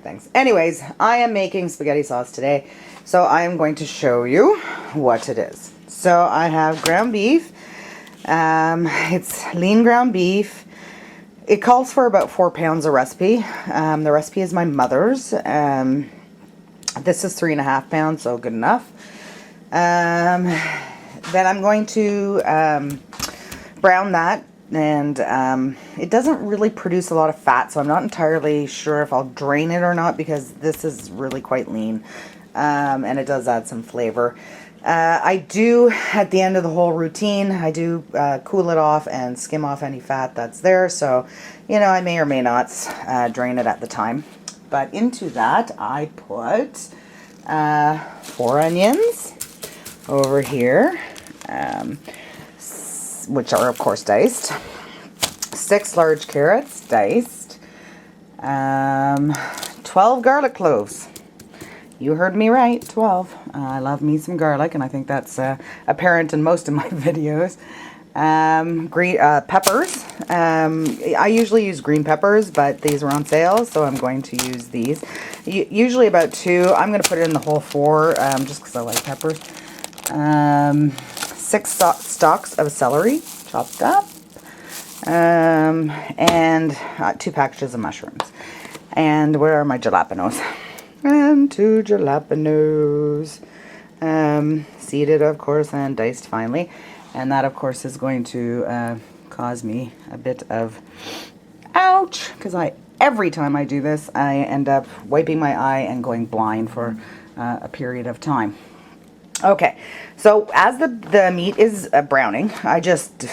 things. Anyways, I am making spaghetti sauce today, so I am going to show you what it is. So I have ground beef. It's lean ground beef. It calls for about 4 pounds a recipe. The recipe is my mother's. This is 3.5 pounds, so good enough. Then I'm going to brown that, and it doesn't really produce a lot of fat, so I'm not entirely sure if I'll drain it or not, because this is really quite lean, and it does add some flavor. I do, at the end of the whole routine, I do cool it off and skim off any fat that's there, so, you know, I may or may not drain it at the time. But into that, I put 4 onions over here, which are, of course, diced. 6 large carrots, diced. 12 garlic cloves. You heard me right, 12. I love me some garlic, and I think that's apparent in most of my videos. Green peppers. I usually use green peppers, but these are on sale, so I'm going to use these. Usually about 2. I'm going to put it in the whole 4, just because I like peppers. 6 stalks of celery, chopped up. And 2 packages of mushrooms. And where are my jalapenos? And 2 jalapenos, seeded, of course, and diced finely. And that, of course, is going to cause me a bit of ouch, because every time I do this, I end up wiping my eye and going blind for a period of time. Okay, so as the meat is browning, I just,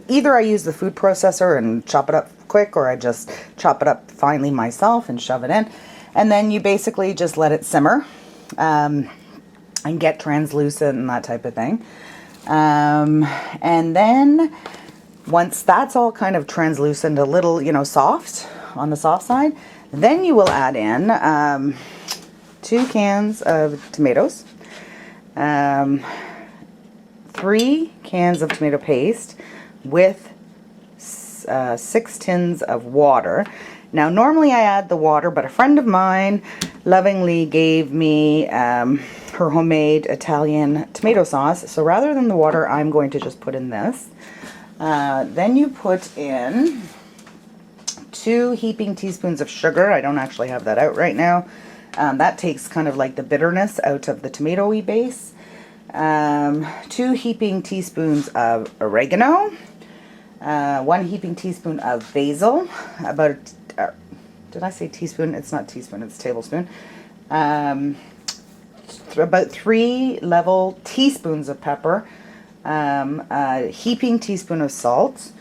either I use the food processor and chop it up quick, or I just chop it up finely myself and shove it in. And then you basically just let it simmer and get translucent and that type of thing. And then once that's all kind of translucent, a little, you know, soft, on the soft side, then you will add in 2 cans of tomatoes, 3 cans of tomato paste with 6 tins of water. Now, normally I add the water, but a friend of mine lovingly gave me her homemade Italian tomato sauce. So rather than the water, I'm going to just put in this. Then you put in 2 heaping teaspoons of sugar. I don't actually have that out right now. That takes kind of like the bitterness out of the tomatoey base. 2 heaping teaspoons of oregano. 1 heaping teaspoon of basil. Did I say teaspoon? It's not teaspoon, it's tablespoon. About 3 level teaspoons of pepper. A heaping teaspoon of salt.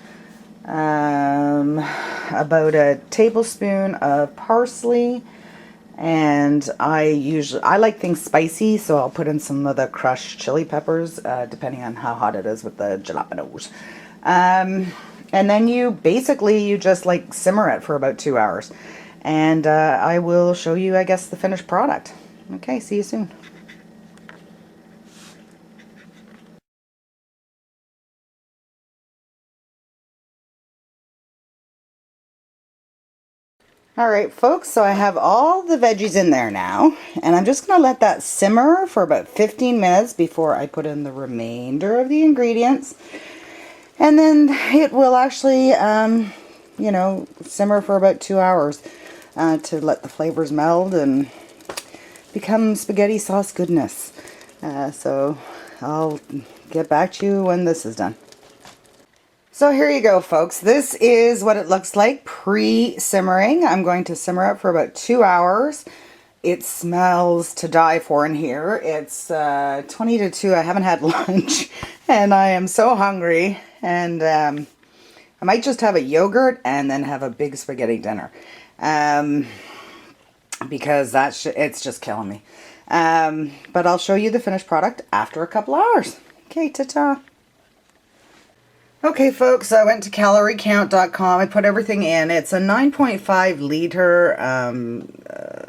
About a tablespoon of parsley. And I like things spicy, so I'll put in some of the crushed chili peppers, depending on how hot it is with the jalapenos. And then you just like simmer it for about 2 hours. And I will show you, I guess, the finished product. Okay, see you soon. Alright folks, so I have all the veggies in there now, and I'm just going to let that simmer for about 15 minutes before I put in the remainder of the ingredients. And then it will actually, you know, simmer for about 2 hours to let the flavors meld and become spaghetti sauce goodness. So I'll get back to you when this is done. So here you go, folks. This is what it looks like pre-simmering. I'm going to simmer it for about 2 hours. It smells to die for in here. It's 20 to 2. I haven't had lunch and I am so hungry. And I might just have a yogurt and then have a big spaghetti dinner. Because it's just killing me. But I'll show you the finished product after a couple hours. Okay, ta-ta. Okay folks, I went to caloriecount.com. I put everything in. It's a 9.5 liter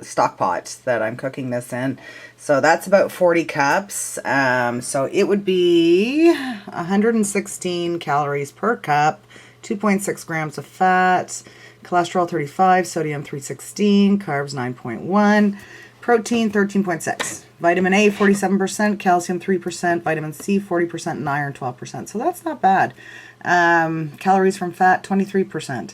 stock pot that I'm cooking this in. So that's about 40 cups. So it would be 116 calories per cup, 2.6 grams of fat, cholesterol 35, sodium 316, carbs 9.1, protein 13.6, vitamin A 47%, calcium 3%, vitamin C 40%, and iron 12%. So that's not bad. Calories from fat 23%.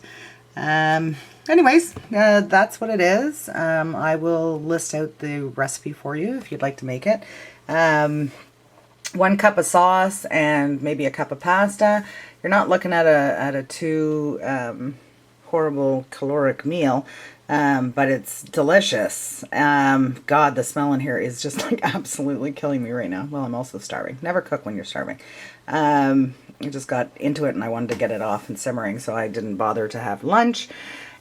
Anyways, that's what it is. I will list out the recipe for you if you'd like to make it. 1 cup of sauce and maybe a cup of pasta. You're not looking at a too horrible caloric meal, but it's delicious. God, the smell in here is just like absolutely killing me right now. Well, I'm also starving. Never cook when you're starving. I just got into it and I wanted to get it off and simmering, so I didn't bother to have lunch.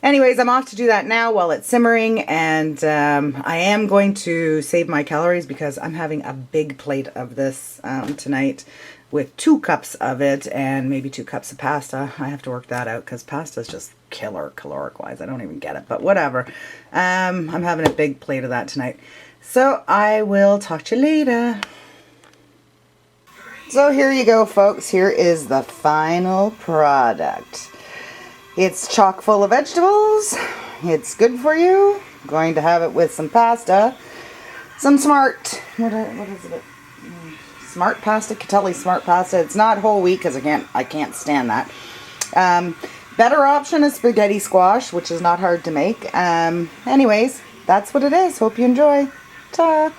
Anyways, I'm off to do that now while it's simmering, and I am going to save my calories because I'm having a big plate of this tonight with 2 cups of it and maybe 2 cups of pasta. I have to work that out because pasta is just killer caloric-wise. I don't even get it, but whatever. I'm having a big plate of that tonight. So I will talk to you later. So here you go, folks. Here is the final product. It's chock full of vegetables. It's good for you. I'm going to have it with some pasta. Some smart, what is it? Smart pasta, Catelli smart pasta. It's not whole wheat because I can't stand that. Better option is spaghetti squash, which is not hard to make. Anyways, that's what it is. Hope you enjoy. Ta!